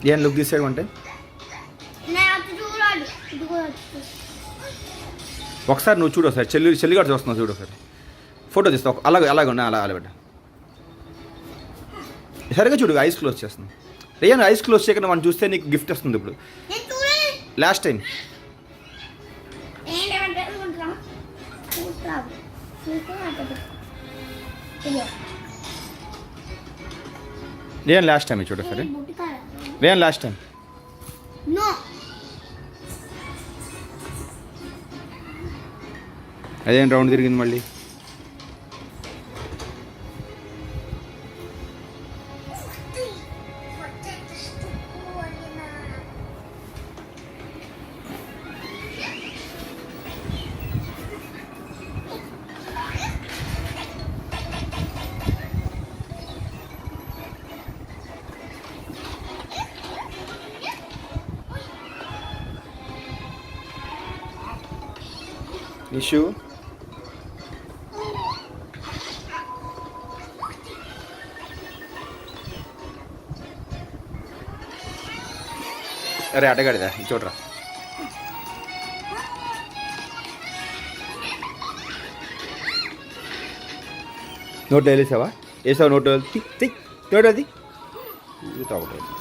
ఏం లుక్ తీసాడు అంటే ఒకసారి నువ్వు చూడు ఒకసారి చెల్లిగాడు చూస్తున్నావు చూడు ఒకసారి ఫోటో తీస్తావు అలాగే ఉన్నా అలా బిడ్డ సరిగా చూడు ఐస్ క్లోజ్ చేస్తున్నావు రేయన్ ఐస్ క్లోజ్ చేయకుండా మనం చూస్తే నీకు గిఫ్ట్ వస్తుంది ఇప్పుడు last time rayon last time చూడు సరే రేయన్ లాస్ట్ టైం అదేం రౌండ్ తిరిగింది మళ్ళీ ఇష్యూ అరే అడగడిదా చూడరా నోట్ వేసావా వేసావా నోట్ నోట్ అది తాగుతుంది